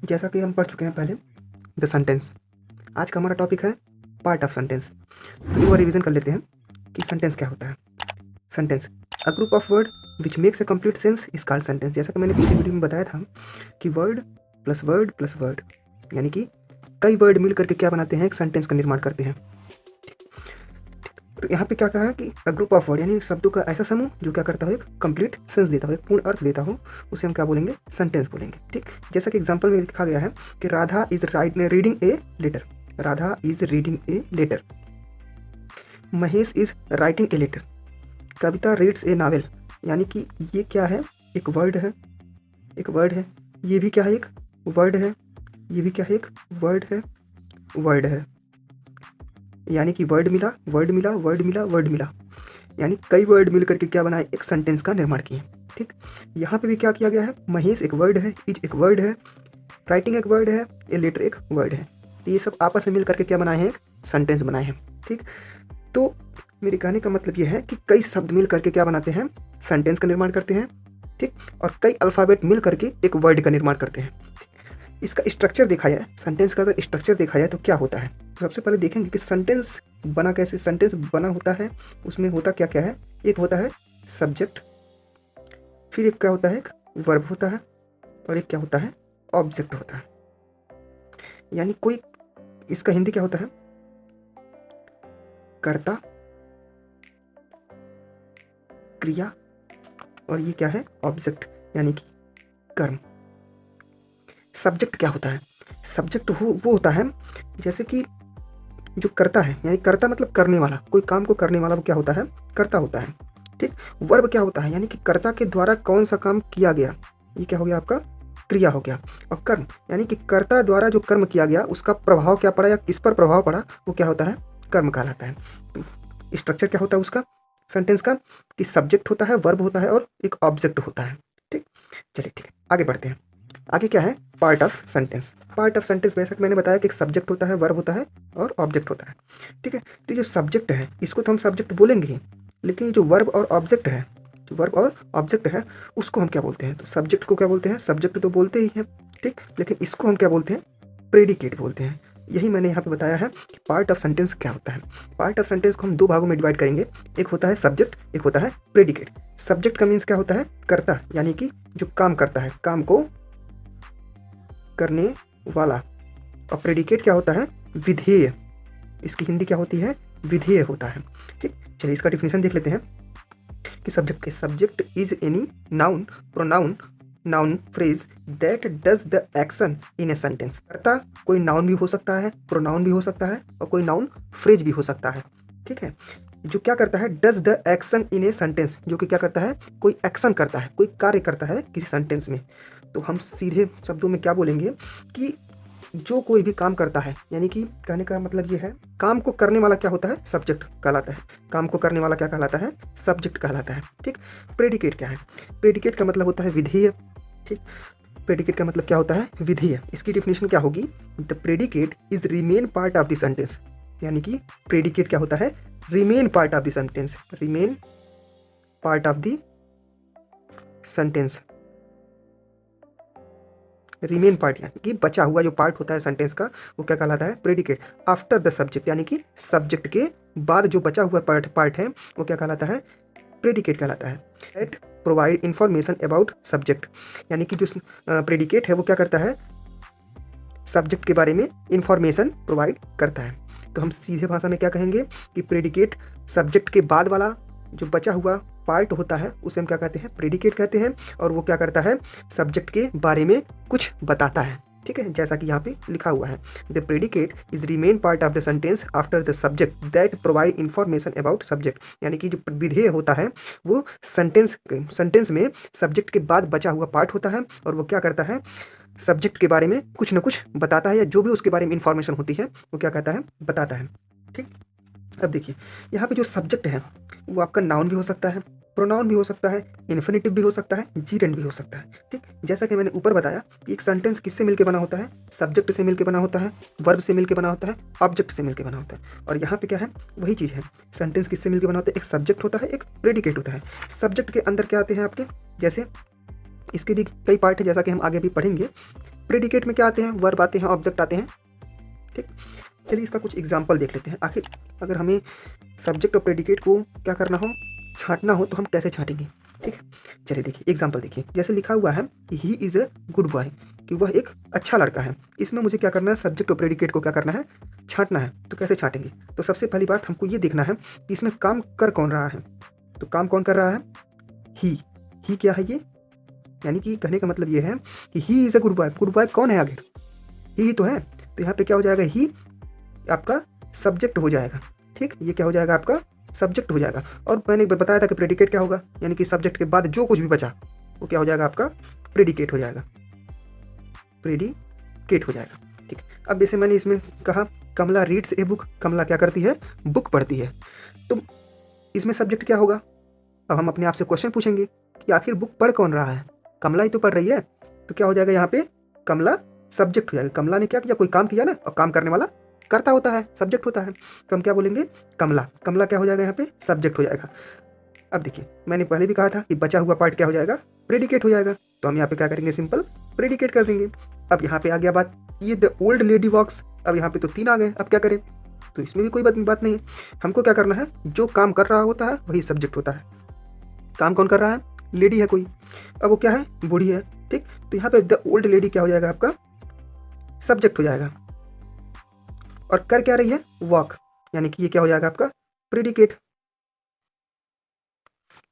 जैसा कि हम पढ़ चुके हैं पहले द सेंटेंस। आज का हमारा टॉपिक है पार्ट ऑफ सेंटेंस। तो एक बार रिवीजन कर लेते हैं कि सेंटेंस क्या होता है। Sentence a group of word which makes a complete sense is called sentence. जैसा कि मैंने पिछले वीडियो में बताया था कि word plus word plus word यानी कि कई वर्ड मिल करके क्या बनाते हैं, एक सेंटेंस का निर्माण करते हैं। तो यहाँ पे क्या कहा है कि अ ग्रुप ऑफ वर्ड यानी शब्दों का ऐसा समूह जो क्या करता हो, एक कंप्लीट सेंस देता हो, एक पूर्ण अर्थ देता हो, उसे हम क्या बोलेंगे, सेंटेंस बोलेंगे। ठीक, जैसा कि एग्जांपल में लिखा गया है कि Radha is reading a letter. Radha is reading a letter. Mahesh is writing a letter. Kavita reads a novel. यानी कि ये क्या है, एक वर्ड है, एक वर्ड है। ये भी क्या है, एक वर्ड है। ये भी क्या है, एक वर्ड है, वर्ड है। यानी कि वर्ड मिला, वर्ड मिला, वर्ड मिला, वर्ड मिला, यानी कई वर्ड मिल करके क्या बनाए, एक सेंटेंस का निर्माण किए। ठीक, यहाँ पे भी क्या किया गया है, महेश एक वर्ड है, इज एक वर्ड है, राइटिंग एक वर्ड है, ए लेटर एक वर्ड है। तो ये सब आपस में मिल करके क्या बनाए हैं, एक सेंटेंस बनाए हैं। ठीक, तो मेरे कहने का मतलब ये है कि कई शब्द मिल करके क्या बनाते हैं, सेंटेंस का निर्माण करते हैं। ठीक, और कई अल्फ़ाबेट मिल करके एक वर्ड का निर्माण करते हैं। इसका स्ट्रक्चर देखा जाए, सेंटेंस का अगर स्ट्रक्चर देखा जाए तो क्या होता है, तो सबसे पहले देखेंगे कि सेंटेंस बना कैसे, सेंटेंस बना होता है उसमें होता क्या क्या है। एक होता है सब्जेक्ट, फिर एक क्या होता है, एक वर्ब होता है, और एक क्या होता है, ऑब्जेक्ट होता है। यानी कोई, इसका हिंदी क्या होता है, कर्ता, क्रिया, और ये क्या है, ऑब्जेक्ट यानी कि कर्म। सब्जेक्ट क्या होता है, सब्जेक्ट वो होता है जैसे कि जो करता है, यानी कर्ता मतलब करने वाला, कोई काम को करने वाला वो क्या होता है, कर्ता होता है। ठीक, वर्ब क्या होता है, यानी कि कर्ता के द्वारा कौन सा काम किया गया, ये क्या हो गया, आपका क्रिया हो गया। और कर्म यानी कि कर्ता द्वारा जो कर्म किया गया उसका प्रभाव क्या पड़ा या किस पर प्रभाव पड़ा, वो क्या होता है, कर्म कहलाता है। तो स्ट्रक्चर क्या होता है उसका, सेंटेंस का, कि सब्जेक्ट होता है, वर्ब होता है, और एक ऑब्जेक्ट होता है। ठीक, चलिए ठीक है, आगे बढ़ते हैं। आगे क्या है, part of sentence. Part of sentence जैसा कि मैंने बताया कि एक सब्जेक्ट होता है, वर्ब होता है, और ऑब्जेक्ट होता है। ठीक है, तो जो सब्जेक्ट है इसको तो हम सब्जेक्ट बोलेंगे ही, लेकिन ये जो वर्ब और ऑब्जेक्ट है, जो वर्ब और ऑब्जेक्ट है उसको हम क्या बोलते हैं, तो सब्जेक्ट को क्या बोलते हैं, सब्जेक्ट तो बोलते ही हैं। ठीक, लेकिन इसको हम क्या बोलते हैं, प्रेडिकेट बोलते हैं। यही मैंने यहाँ पे बताया है कि पार्ट ऑफ सेंटेंस क्या होता है। पार्ट ऑफ सेंटेंस को हम दो भागों में डिवाइड करेंगे, एक होता है सब्जेक्ट, एक होता है प्रेडिकेट। सब्जेक्ट का मीन्स क्या होता है, कर्ता, यानी कि जो काम करता है, काम को करने वाला। और प्रेडिकेट क्या होता है, विधेय, इसकी हिंदी क्या होती है, विधेय होता है। ठीक, चलिए इसका डिफिनेशन देख लेते हैं कि सब्जेक्ट के, subject is any noun, pronoun, noun phrase that does the action in a sentence. कर्ता कोई नाउन भी हो सकता है, प्रोनाउन भी हो सकता है, और कोई नाउन फ्रेज भी हो सकता है। ठीक है, जो क्या करता है, does the action in a sentence, जो कि क्या करता है, कोई एक्शन करता है, कोई कार्य करता है किसी सेंटेंस में। तो हम सीधे शब्दों में क्या बोलेंगे कि जो कोई भी काम करता है, यानी कि कहने का मतलब ये है, काम को करने वाला क्या होता है, सब्जेक्ट कहलाता है। काम को करने वाला क्या कहलाता है, सब्जेक्ट कहलाता है। ठीक, प्रेडिकेट क्या है, प्रेडिकेट का मतलब होता है विधेय। ठीक, प्रेडिकेट का मतलब क्या होता है, विधेय। इसकी डिफिनेशन क्या होगी, the predicate is remain part of the sentence. यानी कि प्रेडिकेट क्या होता है, remain part of the sentence, remain part of the sentence. Remain part यानी कि बचा हुआ जो पार्ट होता है सेंटेंस का, वो क्या कहलाता है, प्रेडिकेट। आफ्टर द सब्जेक्ट यानी कि सब्जेक्ट के बाद जो बचा हुआ पार्ट है वो क्या कहलाता है, प्रेडिकेट कहलाता है। That provide information about subject, यानी कि जो प्रेडिकेट है वो क्या करता है, सब्जेक्ट के बारे में इंफॉर्मेशन प्रोवाइड करता है। तो हम सीधे भाषा में क्या कहेंगे कि प्रेडिकेट सब्जेक्ट के बाद वाला जो बचा हुआ पार्ट होता है उसे हम क्या कहते हैं, प्रेडिकेट कहते हैं। और वो क्या करता है, सब्जेक्ट के बारे में कुछ बताता है। ठीक है, जैसा कि यहाँ पे लिखा हुआ है, the predicate is remain part of the sentence after the subject that provide information about subject. यानी कि जो विधेय होता है वो सेंटेंस में सब्जेक्ट के बाद बचा हुआ पार्ट होता है, और वो क्या करता है, सब्जेक्ट के बारे में कुछ ना कुछ बताता है, या जो भी उसके बारे में इंफॉर्मेशन होती है वो क्या कहता है, बताता है। ठीक, अब देखिए यहाँ पे जो सब्जेक्ट है वो आपका नाउन भी हो सकता है, प्रोनाउन भी हो सकता है, इन्फिनिटिव भी हो सकता है, जीरेंड भी हो सकता है। ठीक, जैसा कि मैंने ऊपर बताया कि एक सेंटेंस किससे मिलकर बना होता है, सब्जेक्ट से मिलकर बना होता है, वर्ब से मिलकर बना होता है, ऑब्जेक्ट से मिलकर बना होता है। और यहाँ पे क्या है, वही चीज़ है। सेंटेंस किससे मिलकर बना होता है, एक सब्जेक्ट होता है, एक प्रेडिकेट होता है। सब्जेक्ट के अंदर क्या आते हैं आपके, जैसे इसके भी कई पार्ट है, जैसा कि हम आगे भी पढ़ेंगे। प्रेडिकेट में क्या आते हैं, वर्ब आते हैं, ऑब्जेक्ट आते हैं। ठीक, चलिए इसका कुछ एग्जाम्पल देख लेते हैं। आखिर अगर हमें सब्जेक्ट और प्रेडिकेट को क्या करना हो, छांटना हो, तो हम कैसे छांटेंगे। ठीक है, चलिए देखिए एग्जाम्पल देखिए। जैसे लिखा हुआ है he is a good boy, कि वह एक अच्छा लड़का है। इसमें मुझे क्या करना है, सब्जेक्ट और प्रेडिकेट को क्या करना है, छांटना है। तो कैसे छांटेंगे, तो सबसे पहली बात हमको ये देखना है कि इसमें काम कर कौन रहा है। तो काम कौन कर रहा है, ही क्या है ये, यानी कि कहने का मतलब ये है कि he is a good boy. Good boy कौन है, आगे ही तो है। तो यहाँ पे क्या हो जाएगा, ही आपका सब्जेक्ट हो जाएगा। ठीक, ये क्या हो जाएगा, आपका सब्जेक्ट हो जाएगा। और मैंने बताया था कि प्रेडिकेट क्या होगा, यानी कि सब्जेक्ट के बाद जो कुछ भी बचा वो क्या हो जाएगा, आपका प्रेडिकेट हो जाएगा, प्रेडिकेट हो जाएगा। ठीक, अब जैसे मैंने इसमें कहा कमला रीड्स ए बुक, कमला क्या करती है, बुक पढ़ती है। तो इसमें सब्जेक्ट क्या होगा, अब हम अपने आप से क्वेश्चन पूछेंगे कि आखिर बुक पढ़ कौन रहा है, कमला ही तो पढ़ रही है। तो क्या हो जाएगा, यहाँ पे कमला सब्जेक्ट हो जाएगा। कमला ने क्या किया, कोई काम किया ना, और काम करने वाला करता होता है, सब्जेक्ट होता है। तो हम क्या बोलेंगे, कमला। कमला क्या हो जाएगा, यहाँ पे सब्जेक्ट हो जाएगा। अब देखिए मैंने पहले भी कहा था कि बचा हुआ पार्ट क्या हो जाएगा, प्रेडिकेट हो जाएगा। तो हम यहाँ पे क्या करेंगे, सिंपल प्रेडिकेट कर देंगे। अब यहाँ पे आ गया बात, ये द ओल्ड लेडी वॉक्स। अब यहाँ पे तो 3 आ गए, अब क्या करें, तो इसमें भी कोई बात नहीं है। हमको क्या करना है, जो काम कर रहा होता है वही सब्जेक्ट होता है। काम कौन कर रहा है, लेडी है कोई, अब वो क्या है, बूढ़ी है। ठीक, तो यहाँ पे द ओल्ड लेडी क्या हो जाएगा, आपका सब्जेक्ट हो जाएगा। और कर क्या रही है, वॉक, यानी कि ये क्या हो जाएगा, आपका प्रेडिकेट।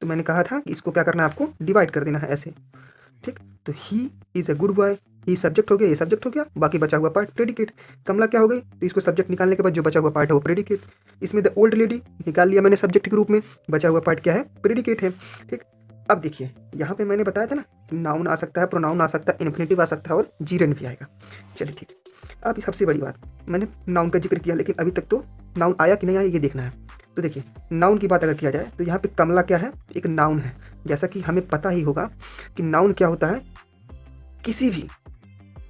तो मैंने कहा था कि इसको क्या करना है, आपको डिवाइड कर देना है ऐसे। ठीक, तो he is a good boy, he subject हो गया, ये सब्जेक्ट हो गया, बाकी बचा हुआ पार्ट प्रेडिकेट। कमला क्या हो गई, तो इसको सब्जेक्ट निकालने के बाद जो बचा हुआ पार्ट है वो प्रेडिकेट। इसमें द ओल्ड लेडी निकाल लिया मैंने सब्जेक्ट के रूप में, बचा हुआ पार्ट क्या है, प्रेडिकेट है। ठीक, अब देखिए यहाँ पे मैंने बताया था ना, नाउन आ सकता है, प्रोनाउन आ सकता है, इन्फिनिटिव आ सकता है, और जीरेंड भी आएगा। चलिए ठीक, अब सबसे बड़ी बात, मैंने नाउन का जिक्र किया, लेकिन अभी तक तो नाउन आया कि नहीं आया ये देखना है। तो देखिए नाउन की बात अगर किया जाए तो यहाँ पे कमला क्या है, एक नाउन है। जैसा कि हमें पता ही होगा कि नाउन क्या होता है, किसी भी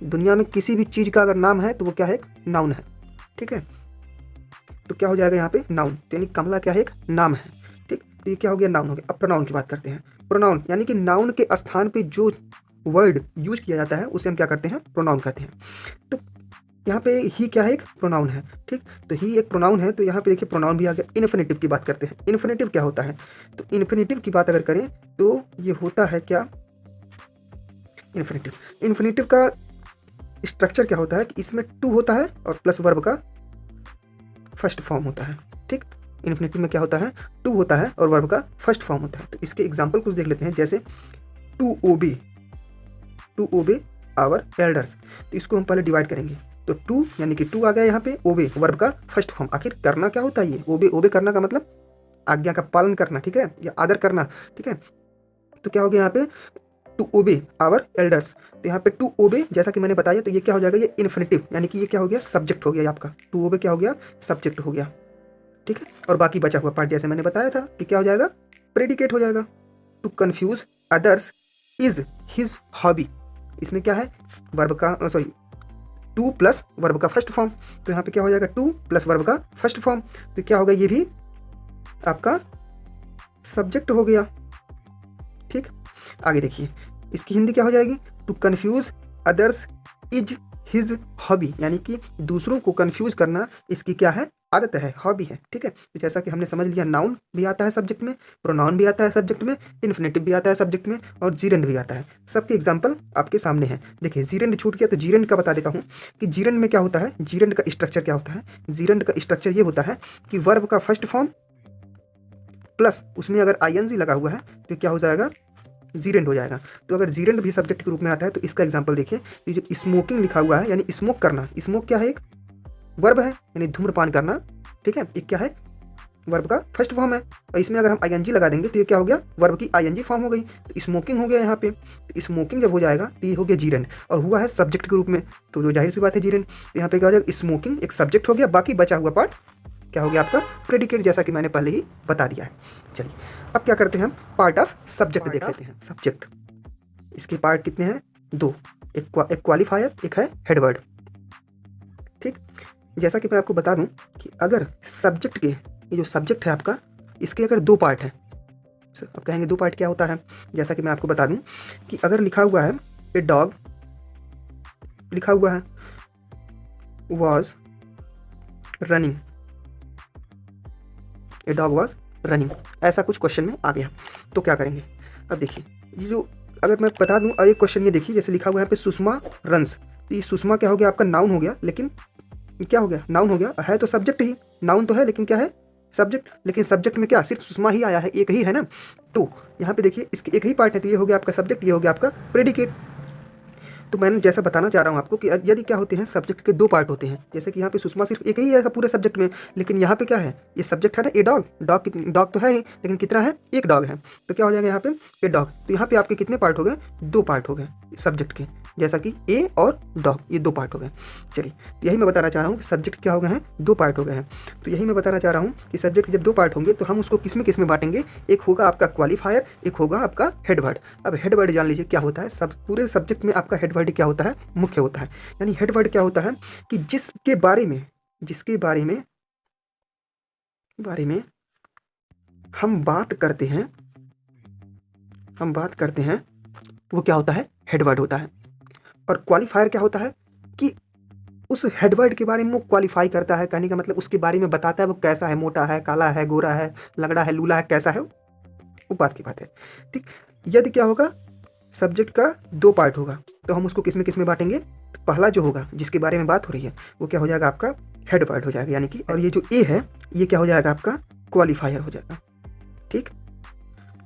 दुनिया में किसी भी चीज़ का अगर नाम है तो वो क्या है, एक नाउन है। ठीक है, तो क्या हो जाएगा यहाँ पे, नाउन। तो यानी कमला क्या है, एक नाम है। ठीक, तो ये क्या हो गया, नाउन हो गया। अब प्रोनाउन की बात करते हैं। प्रोनाउन यानी कि नाउन के स्थान पे जो वर्ड यूज किया जाता है उसे हम क्या करते हैं, प्रोनाउन कहते हैं। तो यहाँ पे ही क्या है, एक प्रोनाउन है। ठीक, तो ही एक प्रोनाउन है। तो यहाँ पे देखिए प्रोनाउन भी आ गया। इन्फिनिटिव की बात करते हैं। इन्फिनिटिव क्या होता है, तो इन्फिनिटिव की बात अगर करें तो ये होता है क्या, इन्फिनिटिव का स्ट्रक्चर क्या होता है कि इसमें टू होता है और प्लस वर्ब का फर्स्ट फॉर्म होता है। ठीक, इन्फिनिटिव में क्या होता है, टू होता है और वर्ब का फर्स्ट फॉर्म होता है। तो इसके एग्जाम्पल कुछ देख लेते हैं, जैसे टू ओबे आवर एल्डर्स। तो इसको हम पहले डिवाइड करेंगे। तो टू यानी कि टू आ गया यहाँ पे, ओबे वर्ब का फर्स्ट फॉर्म। आखिर करना क्या होता है ये, ओबे करना का मतलब आज्ञा का पालन करना, ठीक है, या आदर करना। ठीक है, तो क्या हो गया यहाँ पे, टू ओबे आवर एल्डर्स। तो यहाँ पे टू ओबे जैसा कि मैंने बताया, तो ये क्या हो जाएगा, ये इन्फिनिटिव, यानी कि ये क्या हो गया, सब्जेक्ट हो गया आपका। टू ओबे क्या हो गया, सब्जेक्ट हो गया। ठीक है, और बाकी बचा हुआ पार्ट जैसे मैंने बताया था कि क्या हो जाएगा, प्रेडिकेट हो जाएगा। To confuse others is his hobby. इसमें क्या है, वर्ब का सॉरी टू प्लस वर्ब का फर्स्ट फॉर्म। तो यहाँ पे क्या हो जाएगा, टू प्लस वर्ब का फर्स्ट फॉर्म। तो क्या होगा, ये भी आपका सब्जेक्ट हो गया। ठीक, आगे देखिए इसकी हिंदी क्या हो जाएगी, to confuse others is his hobby, यानी कि दूसरों को कंफ्यूज करना इसकी क्या है, आदत है, हॉबी है। ठीक है, तो जैसा कि हमने समझ लिया, नाउन भी आता है सब्जेक्ट में, प्रोनाउन भी आता है सब्जेक्ट में, इन्फिनिटिव भी आता है सब्जेक्ट में, और जीरेंड भी आता है। सबके एग्जांपल आपके सामने हैं। देखिए जीरेंड छूट गया, तो जीरेंड का बता देता हूँ कि जीरेंड में क्या होता है, जीरेंड का स्ट्रक्चर क्या होता है। जीरेंड का स्ट्रक्चर ये होता है कि वर्ब का फर्स्ट फॉर्म प्लस उसमें अगर आईएनजी लगा हुआ है तो क्या हो जाएगा, जीरेंड हो जाएगा। तो अगर जीरेंड भी सब्जेक्ट के रूप में आता है तो इसका एग्जांपल देखिए, ये जो स्मोकिंग लिखा हुआ है, यानी स्मोक करना, स्मोक क्या है, एक वर्ब है, यानी धूम्रपान करना। ठीक है, एक क्या है, वर्ब का फर्स्ट फॉर्म है, और इसमें अगर हम आईएनजी लगा देंगे तो ये क्या हो गया, वर्ब की आईएनजी फॉर्म हो गई। तो स्मोकिंग हो गया यहाँ पे। तो स्मोकिंग जब हो जाएगा तो ये हो गया जीरेंड, और हुआ है सब्जेक्ट के रूप में, तो जो जाहिर सी बात है जीरेंड। तो यहाँ पे क्या हो जाएगा, स्मोकिंग एक सब्जेक्ट हो गया, बाकी बचा हुआ पार्ट क्या हो गया आपका प्रेडिकेट, जैसा कि मैंने पहले ही बता दिया है। चलिए अब क्या करते हैं हम पार्ट ऑफ सब्जेक्ट देख लेते हैं। सब्जेक्ट, इसके पार्ट कितने हैं? 2, एक क्वालिफायर, एक है हेडवर्ड। ठीक, जैसा कि मैं आपको बता दूं कि अगर सब्जेक्ट के, ये जो सब्जेक्ट है आपका, इसके अगर 2 पार्ट हैं, अब कहेंगे 2 पार्ट क्या होता है? जैसा कि मैं आपको बता दूं कि अगर लिखा हुआ है ए डॉग, लिखा हुआ है was running, a dog was running, ऐसा कुछ क्वेश्चन में आ गया, तो क्या करेंगे? अब देखिए, ये जो अगर मैं बता दूं, एक क्वेश्चन ये देखिए, जैसे लिखा हुआ है यहाँ पे सुषमा रन्स, तो ये सुषमा क्या हो गया आपका? नाउन हो गया, लेकिन क्या हो गया? नाउन हो गया, है तो सब्जेक्ट ही, नाउन तो है लेकिन क्या है? सब्जेक्ट। लेकिन सब्जेक्ट में क्या सिर्फ सुषमा ही आया है, एक ही है ना, तो यहाँ पे देखिए इसके एक ही पार्ट है, तो ये हो गया आपका सब्जेक्ट, ये हो गया आपका प्रेडिकेट। तो मैंने जैसा बताना चाह रहा हूँ आपको कि यदि क्या होते हैं, सब्जेक्ट के 2 पार्ट होते हैं, जैसे कि यहाँ पे सुषमा सिर्फ एक ही है पूरे सब्जेक्ट में, लेकिन यहाँ पे क्या है, ये सब्जेक्ट है ना, ए डॉग, डॉग तो है ही, लेकिन कितना है? एक डॉग है, तो क्या हो जाएगा यहाँ पे? A dog. तो यहाँ पे आपके कितने पार्ट हो गए? 2 पार्ट हो गए सब्जेक्ट के, जैसा कि ए और डॉग, ये 2 पार्ट हो गए। चलिए यही मैं बताना चाह रहा हूँ कि सब्जेक्ट क्या हो गए हैं? 2 पार्ट हो गए हैं। तो यही मैं बताना चाह रहा हूँ कि सब्जेक्ट जब 2 पार्ट होंगे तो हम उसको किस में बांटेंगे? एक होगा आपका क्वालिफायर, एक होगा आपका हेडवर्ड। अब हेडवर्ड जान लीजिए क्या होता है, सब पूरे सब्जेक्ट में आपका हेडवर्ड क्या होता है? मुख्य होता है। यानी हेडवर्ड क्या होता है कि जिसके बारे में हम बात करते हैं वो क्या होता है? हेडवर्ड होता है। और क्वालिफायर क्या होता है कि उस हेडवर्ड के बारे में वो क्वालिफाई करता है, कहने का मतलब उसके बारे में बताता है, वो कैसा है, मोटा है, काला है, गोरा है, लगड़ा है, लूला है, कैसा है, वो बात की बात है। ठीक, यदि क्या होगा, सब्जेक्ट का 2 पार्ट होगा, तो हम उसको किस में बांटेंगे? तो पहला जो होगा जिसके बारे में बात हो रही है वो क्या हो जाएगा? आपका हेडवर्ड हो जाएगा, यानी कि, और ये जो ए है ये क्या हो जाएगा? आपका क्वालिफायर हो जाएगा। ठीक,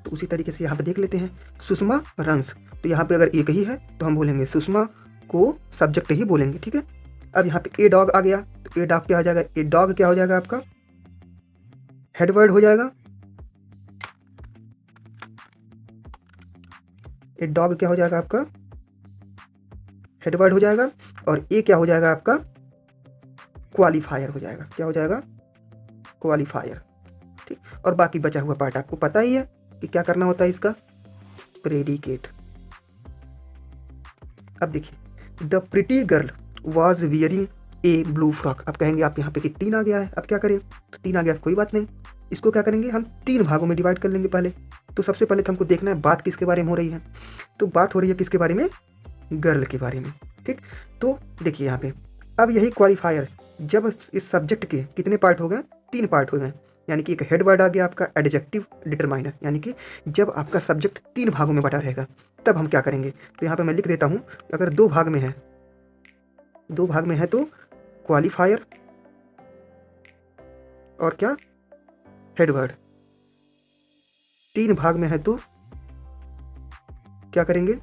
तो उसी तरीके से यहाँ पे देख लेते हैं सुषमा रन्स, तो यहाँ पे अगर एक ही है तो हम बोलेंगे सुषमा को सब्जेक्ट ही बोलेंगे। ठीक है, अब यहाँ पे ए डॉग आ गया, तो ए डॉग क्या हो जाएगा? ए डॉग क्या हो जाएगा? आपका हेडवर्ड हो जाएगा। ए डॉग क्या हो जाएगा? आपका हेडवर्ड हो जाएगा। और ए क्या हो जाएगा? आपका क्वालिफायर हो जाएगा। क्या हो जाएगा? क्वालिफायर। ठीक, और बाकी बचा हुआ पार्ट आपको पता ही है कि क्या करना होता है इसका? प्रेडिकेट। अब देखिए, the pretty girl was wearing A blue frock. अब कहेंगे आप यहाँ पे कि 3 आ गया है, अब क्या करें? तो 3 आ गया, कोई बात नहीं, इसको क्या करेंगे हम? 3 भागों में डिवाइड कर लेंगे पहले। तो सबसे पहले तो हमको देखना है बात किसके बारे में हो रही है, तो बात हो रही है किसके बारे में? गर्ल के बारे में। ठीक, तो देखिए यहाँ पे अब यही क्वालिफायर, जब इस सब्जेक्ट के कितने पार्ट हो गए? 3 पार्ट हो गए, यानी कि एक हेडवर्ड आ गया आपका, एडजेक्टिव, डिटरमाइनर, यानी कि जब आपका सब्जेक्ट 3 भागों में बटा रहेगा तब हम क्या करेंगे? तो यहाँ पे मैं लिख देता हूँ, अगर 2 भाग में है, 2 भाग में है तो क्वालिफायर और क्या? हेडवर्ड। 3 भाग में है तो क्या करेंगे?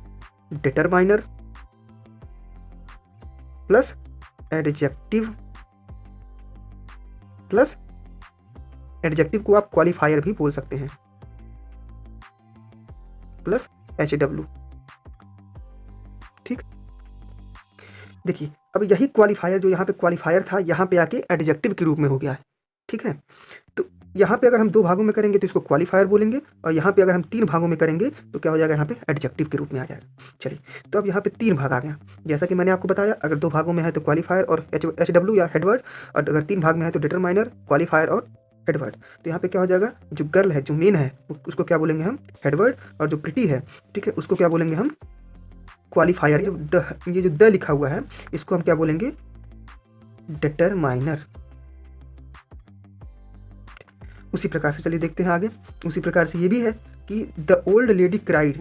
Determiner plus adjective, plus adjective को आप क्वालिफायर भी बोल सकते हैं, प्लस HW। ठीक, देखिए अब यही क्वालिफायर जो यहाँ पे क्वालिफायर था, यहाँ पे आके एडजेक्टिव के रूप में हो गया है। ठीक है, तो यहाँ पे अगर हम 2 भागों में करेंगे तो इसको क्वालिफायर बोलेंगे, और यहाँ पे अगर हम 3 भागों में करेंगे तो क्या हो जाएगा? यहाँ पे एडजेक्टिव के रूप में आ जाएगा। चलिए, तो अब यहाँ पे 3 भाग आ गया, जैसा कि मैंने आपको बताया, अगर 2 भागों में है तो क्वालिफायर और HW या हेडवर्ड, और अगर 3 भाग में है तो डिटरमाइनर, क्वालिफायर और हेडवर्ड। तो यहाँ पे क्या हो जाएगा? जो गर्ल है, जो मेन है, उसको क्या बोलेंगे हम? हेडवर्ड, और जो प्रिटी है, ठीक है, उसको क्या बोलेंगे हम? क्वालिफायर। ये जो द लिखा हुआ है इसको हम क्या बोलेंगे? डिटरमाइनर। उसी प्रकार से चलिए देखते हैं आगे। उसी प्रकार से ये भी है कि द ओल्ड लेडी क्राइड,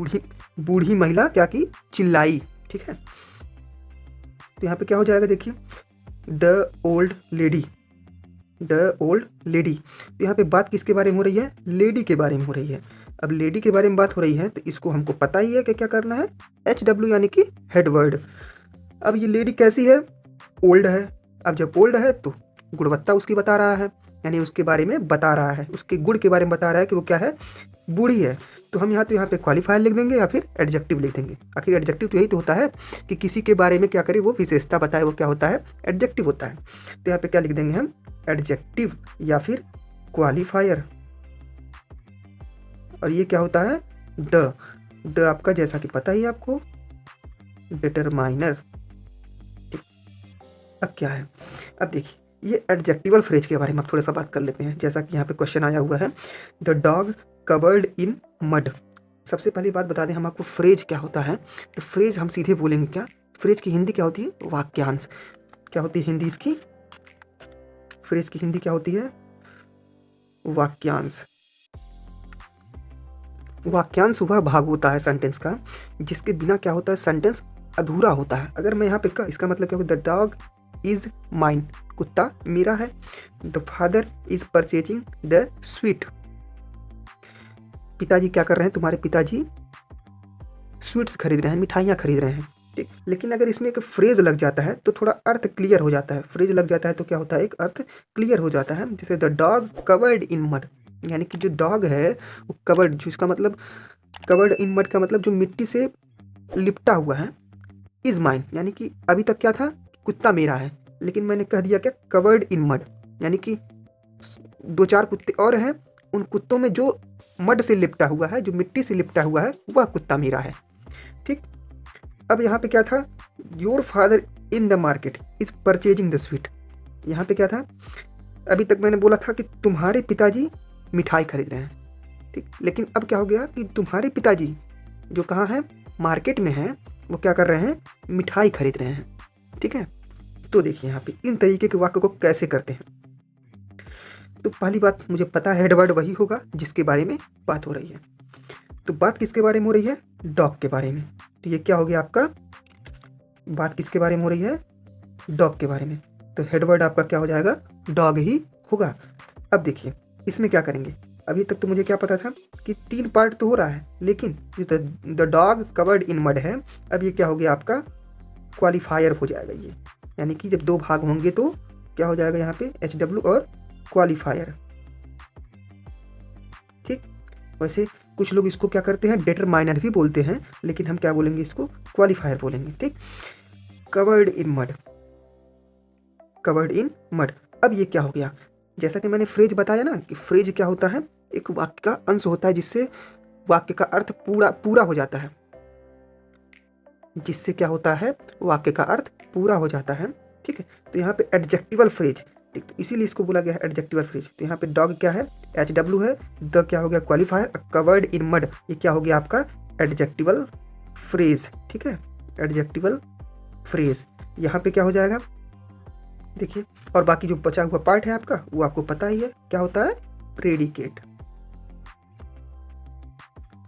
बूढ़ी महिला क्या की? चिल्लाई। ठीक है, तो यहाँ पे क्या हो जाएगा? देखिए, द ओल्ड लेडी, तो यहाँ पे बात किसके बारे में हो रही है? लेडी के बारे में हो रही है। अब लेडी के बारे में बात हो रही है तो इसको हमको पता ही है कि क्या करना है? HW, यानी कि हेडवर्ड। अब ये लेडी कैसी है? ओल्ड है। अब जब ओल्ड है तो गुणवत्ता उसकी बता रहा है, यानी उसके बारे में बता रहा है, उसके गुण के बारे में बता रहा है कि वो क्या है? बूढ़ी है। तो हम यहाँ पे क्वालिफायर लिख देंगे या फिर एडजेक्टिव लिख देंगे। आखिर एडजेक्टिव तो यही तो होता है कि किसी के बारे में क्या करे? वो विशेषता बताए, वो क्या होता है? एडजेक्टिव होता है। तो यहाँ पे क्या लिख देंगे हम? एडजेक्टिव या फिर क्वालिफायर। और ये क्या होता है, द आपका जैसा कि पता ही आपको डिटरमाइनर। अब क्या है, अब देखिए ये एडजेक्टिवल फ्रेज के बारे में आप थोड़ा सा बात कर लेते हैं। जैसा कि यहाँ पे क्वेश्चन आया हुआ है, the dog covered in mud. सबसे पहली बात बता दें हम आपको फ्रेज क्या होता है। तो फ्रेज हम सीधे बोलेंगे क्या, फ्रेज की हिंदी क्या होती है, वाक्यांश। क्या होती है हिंदी इसकी, फ्रेज की हिंदी क्या होती है, वाक्यांश। वाक्यांश वह भाग होता है सेंटेंस का जिसके बिना क्या होता है, सेंटेंस अधूरा होता है। अगर मैं यहाँ पे का इसका मतलब क्या होगा, द डॉग इज माइन, कुत्ता मेरा है। The father is purchasing the sweet, पिताजी क्या कर रहे हैं, तुम्हारे पिताजी स्वीट्स खरीद रहे हैं, मिठाइयाँ खरीद रहे हैं। ठीक, लेकिन अगर इसमें एक फ्रेज लग जाता है तो थोड़ा अर्थ क्लियर हो जाता है। फ्रेज लग जाता है तो क्या होता है, एक अर्थ क्लियर हो जाता है। जैसे the dog covered in mud, यानी कि जो डॉग है वो कवर्ड, जिसका मतलब कवर्ड इन मड का मतलब जो मिट्टी से लिपटा हुआ है, इज माइन, यानी कि अभी तक क्या था, कुत्ता मेरा है, लेकिन मैंने कह दिया क्या, कवर्ड इन मड, यानी कि 2-4 कुत्ते और हैं, उन कुत्तों में जो मड से लिपटा हुआ है, जो मिट्टी से लिपटा हुआ है, वह कुत्ता मेरा है। ठीक, अब यहाँ पे क्या था, your father in the market is purchasing the sweet. यहाँ पे क्या था, अभी तक मैंने बोला था कि तुम्हारे पिताजी मिठाई खरीद रहे हैं। ठीक, लेकिन अब क्या हो गया कि तुम्हारे पिताजी जो कहाँ हैं, मार्केट में हैं, वो क्या कर रहे हैं, मिठाई खरीद रहे हैं। ठीक है, तो देखिए यहाँ पे इन तरीके के वाक्य को कैसे करते हैं। तो पहली बात, मुझे पता है हेडवर्ड वही होगा जिसके बारे में बात हो रही है। तो बात किसके बारे में हो रही है, डॉग के बारे में। तो ये क्या हो गया आपका, बात किसके बारे में हो रही है, डॉग के बारे में। तो हेडवर्ड आपका क्या हो जाएगा, डॉग ही होगा। अब देखिए इसमें क्या करेंगे, अभी तक तो मुझे क्या पता था कि 3 पार्ट तो हो रहा है, लेकिन the dog covered in mud है, अब ये क्या हो गया आपका, क्वालिफायर हो जाएगा ये, यानी कि जब 2 भाग होंगे तो क्या हो जाएगा यहाँ पे, HW और क्वालिफायर। ठीक, वैसे कुछ लोग इसको क्या करते हैं, डिटरमाइनर भी बोलते हैं, लेकिन हम क्या बोलेंगे, इसको क्वालिफायर बोलेंगे। ठीक, covered in mud, covered in mud. अब ये क्या हो गया, जैसा कि मैंने फ्रेज बताया ना कि फ्रेज क्या होता है, एक वाक्य का अंश होता है जिससे वाक्य का अर्थ पूरा हो जाता है, जिससे क्या होता है, वाक्य का अर्थ पूरा हो जाता है। ठीक है, तो यहाँ पे एडजेक्टिवल फ्रेज, ठीक, तो इसीलिए इसको बोला गया है एडजेक्टिवल फ्रेज। तो यहाँ पे डॉग क्या है, HW है, द क्या हो गया, क्वालिफायर, कवर्ड इन मड, ये क्या हो गया आपका, एडजेक्टिवल फ्रेज। ठीक है, एडजेक्टिवल फ्रेज यहाँ पे क्या हो जाएगा, देखिए। और बाकी जो बचा हुआ पार्ट है आपका, वो आपको पता ही है क्या होता है, प्रेडिकेट।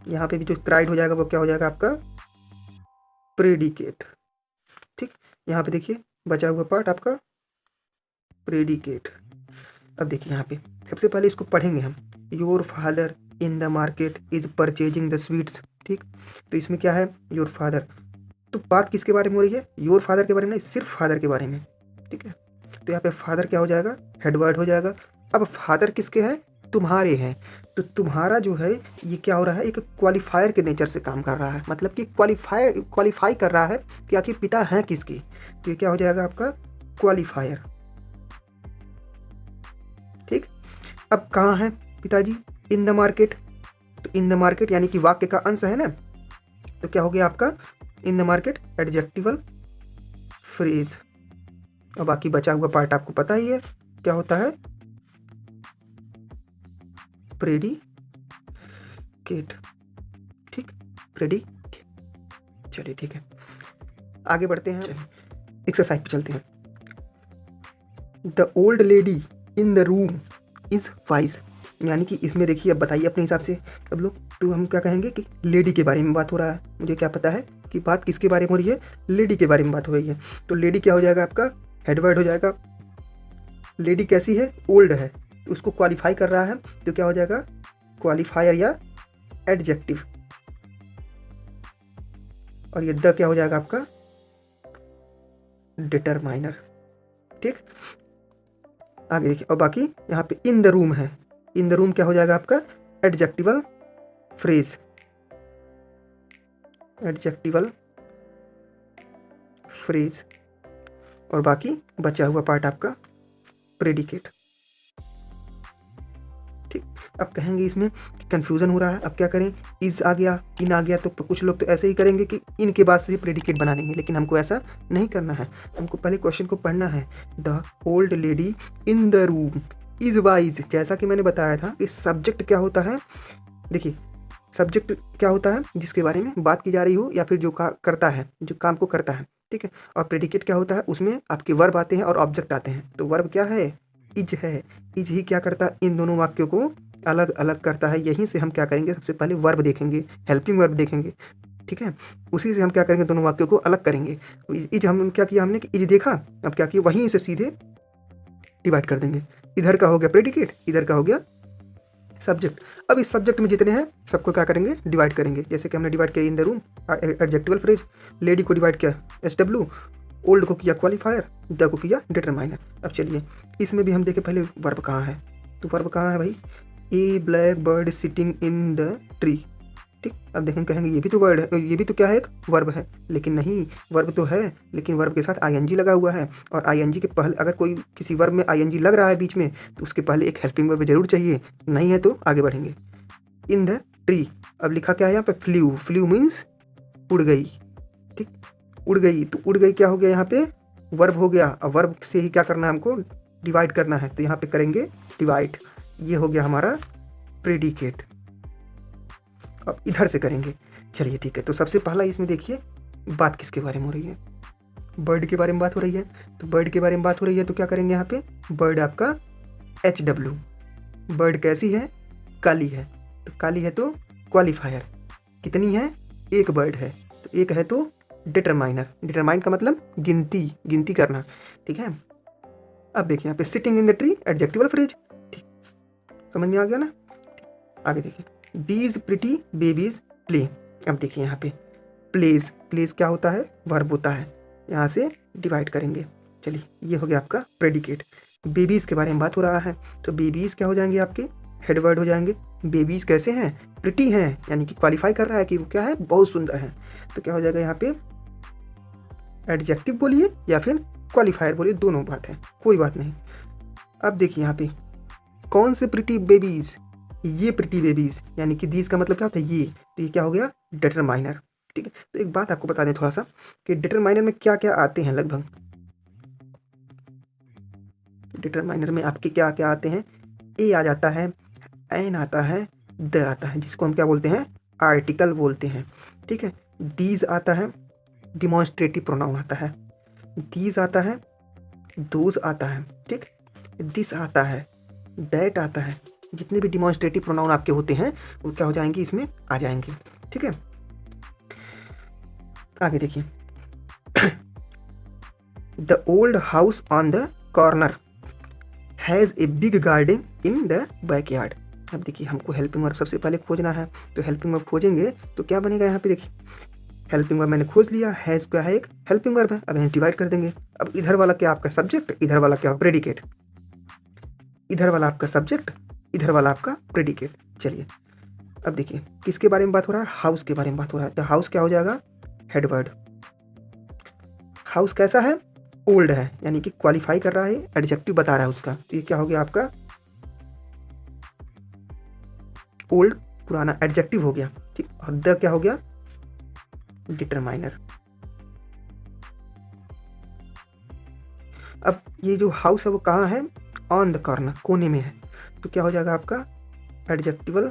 यहाँ पे भी जो क्राइड हो जाएगा वो क्या हो जाएगा आपका, प्रेडिकेट। ठीक, यहाँ पे देखिए बचा हुआ पार्ट आपका प्रेडिकेट। अब देखिए यहाँ पे सबसे पहले इसको पढ़ेंगे हम, your father in the market is purchasing the sweets. ठीक, तो इसमें क्या है, योर फादर, तो बात किसके बारे में हो रही है, योर फादर के बारे में नहीं, सिर्फ फादर के बारे में। ठीक है, तो यहाँ पे फादर क्या हो जाएगा, हेडवर्ड हो जाएगा। अब फादर किसके हैं, तुम्हारे हैं, तो तुम्हारा जो है ये क्या हो रहा है, एक क्वालिफायर के नेचर से काम कर रहा है, मतलब कि क्वालिफाई कर रहा है कि आखिर पिता हैं किसकी। तो ये क्या हो जाएगा आपका, क्वालिफायर। ठीक, अब कहाँ है पिताजी, इन द मार्केट, तो इन द मार्केट यानी कि वाक्य का अंश है ना, तो क्या हो गया आपका, in the market adjectival phrase. और बाकी बचा हुआ पार्ट आपको पता ही है क्या होता है, प्रेडिकेट। ठीक, प्रेडिकेट। चलिए ठीक है, आगे बढ़ते हैं, एक्सरसाइज पे चलते हैं। The old lady in the room is wise, यानी कि इसमें देखिए अब बताइए अपने हिसाब से अब लोग, तो हम क्या कहेंगे कि लेडी के बारे में बात हो रहा है। मुझे क्या पता है कि बात किसके बारे में हो रही है, लेडी के बारे में बात हो रही है। तो लेडी क्या हो जाएगा आपका, हेडवर्ड हो जाएगा। लेडी कैसी है, ओल्ड है, तो उसको क्वालिफाई कर रहा है, तो क्या हो जाएगा, क्वालिफायर या एडजेक्टिव। और ये द क्या हो जाएगा आपका, डिटरमाइनर। ठीक, आगे देखिए, और बाकी यहाँ पे इन द रूम है, इन द रूम क्या हो जाएगा आपका, एडजेक्टिवल फ्रेज, एडजेक्टिवल फ्रेज। और बाकी बचा हुआ पार्ट आपका प्रेडिकेट। ठीक। अब कहेंगे इसमें कन्फ्यूज़न हो रहा है, अब क्या करें, इज़ आ गया, इन आ गया, तो कुछ लोग तो ऐसे ही करेंगे कि इन के बाद से ही प्रेडिकेट बना देंगे, लेकिन हमको ऐसा नहीं करना है। हमको पहले क्वेश्चन को पढ़ना है। The old lady in the room is wise. जैसा कि मैंने बताया था कि सब्जेक्ट क्या होता है, देखिए सब्जेक्ट क्या होता है, जिसके बारे में बात की जा रही हो या फिर जो करता है, जो काम को करता है, ठीक है। और प्रेडिकेट क्या होता है, उसमें आपके वर्ब आते हैं और ऑब्जेक्ट आते हैं। तो वर्ब क्या है, इज है। इज ही क्या करता है, इन दोनों वाक्यों को अलग अलग करता है। यहीं से हम क्या करेंगे, सबसे पहले वर्ब देखेंगे, हेल्पिंग वर्ब देखेंगे, ठीक है। उसी से हम क्या करेंगे, दोनों वाक्यों को अलग करेंगे। इज हम क्या किया हमने कि इज देखा, अब क्या किया, वहीं से सीधे डिवाइड कर देंगे। इधर का हो गया प्रेडिकेट, इधर का हो गया सब्जेक्ट। अब इस सब्जेक्ट में जितने हैं सबको क्या करेंगे, डिवाइड करेंगे। जैसे कि हमने डिवाइड किया in the room adjectival phrase, lady को डिवाइड किया SW, ओल्ड को किया क्वालिफायर, द को किया डिटरमाइनर। अब चलिए इसमें भी हम देखें पहले वर्ब कहाँ है। तो वर्ब कहाँ है भाई, a black bird sitting in the tree, ठीक। अब देखें कहेंगे ये भी तो वर्ड है, ये भी तो क्या है, एक वर्ब है, लेकिन नहीं, वर्ब तो है लेकिन वर्ब के साथ ING लगा हुआ है। और ING के पहले अगर कोई किसी वर्ब में ING लग रहा है बीच में, तो उसके पहले एक हेल्पिंग वर्ब जरूर चाहिए, नहीं है तो आगे बढ़ेंगे। इन द ट्री, अब लिखा क्या है यहाँ पे, फ्लू। फ्लू मीन्स उड़ गई, ठीक, उड़ गई। तो उड़ गई क्या हो गया यहाँ पे, वर्ब हो गया। अब वर्ब से ही क्या करना है हमको, डिवाइड करना है, तो यहाँ पे करेंगे डिवाइड। ये हो गया हमारा प्रेडिकेट। अब इधर से करेंगे, चलिए ठीक है। तो सबसे पहला इसमें देखिए बात किसके बारे में हो रही है, बर्ड के बारे में बात हो रही है। तो बर्ड के बारे में बात हो रही है तो क्या करेंगे यहाँ पे, बर्ड आपका HW। बर्ड कैसी है, काली है। तो काली है तो क्वालिफायर, कितनी है, एक बर्ड है, तो एक है तो डिटरमाइनर। डिटरमाइन का मतलब गिनती, गिनती करना, ठीक है। अब देखिए यहाँ पे sitting in the tree adjectival phrase, ठीक, समझ में आ गया ना। आगे देखिए, दीज प्रिटी बेबीज प्ले। अब देखिए यहाँ पे प्लेज, प्लेज क्या होता है, वर्ब होता है। यहाँ से डिवाइड करेंगे। चलिए ये हो गया आपका प्रेडिकेट। बेबीज़ के बारे में बात हो रहा है, तो बेबीज़ क्या हो जाएंगे, आपके हेड वर्ड हो जाएंगे। बेबीज़ कैसे हैं, प्रिटी हैं, यानी कि क्वालिफाई कर रहा है कि वो क्या है, बहुत सुंदर है। तो क्या हो जाएगा यहाँ पे, एडजेक्टिव बोलिए या फिर क्वालिफायर बोलिए, दोनों बात है, कोई बात नहीं। अब देखिए यहाँ पे कौन से प्रिटी बेबीज़, ये प्रिटी बेबीज़, यानी कि दीज का मतलब क्या होता है, ये। तो ये क्या हो गया, डिटरमाइनर, ठीक है। तो एक बात आपको बता दें थोड़ा सा कि डिटरमाइनर में क्या क्या आते हैं लगभग। डिटरमाइनर में आपके क्या क्या आते हैं, ए आ जाता है, एन आता है, द आता है, जिसको हम क्या बोलते हैं, आर्टिकल बोलते हैं, ठीक है। दीज आता है, डिमॉन्स्ट्रेटिव प्रोनाउन आता है। दीज आता है, दोज आता है, ठीक। दिस आता है, दैट आता है। जितने भी डिमॉन्स्ट्रेटिव प्रोनाउन आपके होते हैं वो क्या हो जाएंगे, इसमें आ जाएंगे, ठीक है। आगे देखिए, the old house on the corner has a big garden in the backyard. अब देखिए हमको हेल्पिंग वर्ब सबसे पहले खोजना है, तो हेल्पिंग वर्ब खोजेंगे तो क्या बनेगा यहाँ पे, देखिए हेल्पिंग वर्ब मैंने खोज लिया, हैज़ क्या है, एक हेल्पिंग वर्ब है। अब यहाँ डिवाइड कर देंगे। अब इधर वाला क्या आपका सब्जेक्ट, इधर वाला क्या प्रेडिकेट, इधर वाला आपका सब्जेक्ट, इधर वाला आपका प्रेडिकेट। चलिए अब देखिए किसके बारे में बात हो रहा है, हाउस के बारे में बात हो रहा है। तो हाउस क्या हो जाएगा, हेडवर्ड। हाउस कैसा है, ओल्ड है, यानी कि क्वालिफाई कर रहा है, एडजेक्टिव बता रहा है उसका। तो ये क्या हो गया आपका, ओल्ड पुराना, एडजेक्टिव हो गया, ठीक। और द क्या हो गया, डिटरमाइनर। अब ये जो हाउस है वो कहाँ है, ऑन द कॉर्नर, कोने में है। तो क्या हो जाएगा आपका एडजेक्टिवल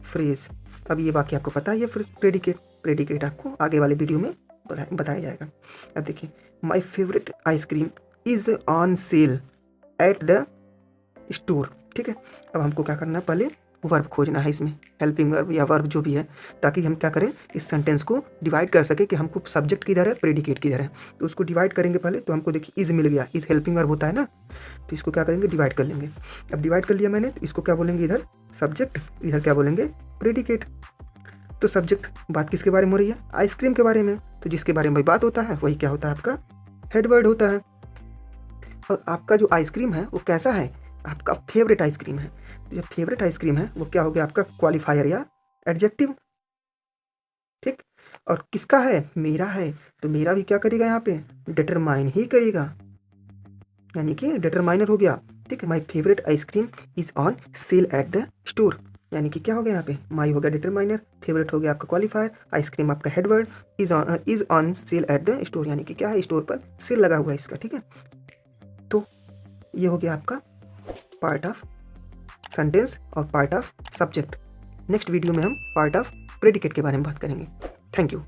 फ्रेज। अब ये बाकी आपको पता है, ये फिर प्रेडिकेट, प्रेडिकेट आपको आगे वाले वीडियो में बताया जाएगा। अब देखिए, my favourite ice cream is on sale at the store, ठीक है। अब हमको क्या करना है, पहले वर्ब खोजना है इसमें, हेल्पिंग वर्ब या वर्ब जो भी है, ताकि हम क्या करें, इस सेंटेंस को डिवाइड कर सके कि हमको सब्जेक्ट किधर है, प्रेडिकेट किधर है। तो उसको डिवाइड करेंगे पहले। तो हमको देखिए इज़ मिल गया, इज़ हेल्पिंग वर्ब होता है ना, तो इसको क्या करेंगे, डिवाइड कर लेंगे। अब डिवाइड कर लिया मैंने, तो इसको क्या बोलेंगे, इधर सब्जेक्ट, इधर क्या बोलेंगे, प्रेडिकेट। तो सब्जेक्ट बात किसके बारे में हो रही है, आइसक्रीम के बारे में। तो जिसके बारे में बात होता है वही क्या होता है, आपका हेडवर्ड होता है। और आपका जो आइसक्रीम है वो कैसा है, आपका फेवरेट आइसक्रीम है। तो जो फेवरेट आइसक्रीम है वो क्या हो गया, आपका क्वालिफायर या एडजेक्टिव, ठीक। और किसका है, मेरा है। तो मेरा भी क्या करेगा यहाँ पे, डिटरमाइन ही करेगा, यानी कि डिटरमाइनर हो गया, ठीक है। My favourite ice cream is on sale at the store, यानी कि क्या हो गया यहाँ पे, माई हो गया डिटरमाइनर, फेवरेट हो गया आपका क्वालिफायर, आइसक्रीम आपका headword, is on sale at the store, यानी कि क्या है, स्टोर पर सेल लगा हुआ है इसका। ठीक है, तो ये हो गया आपका पार्ट ऑफ सेंटेंस और part of subject. Next video में हम पार्ट ऑफ प्रेडिकेट के बारे में बात करेंगे। Thank you.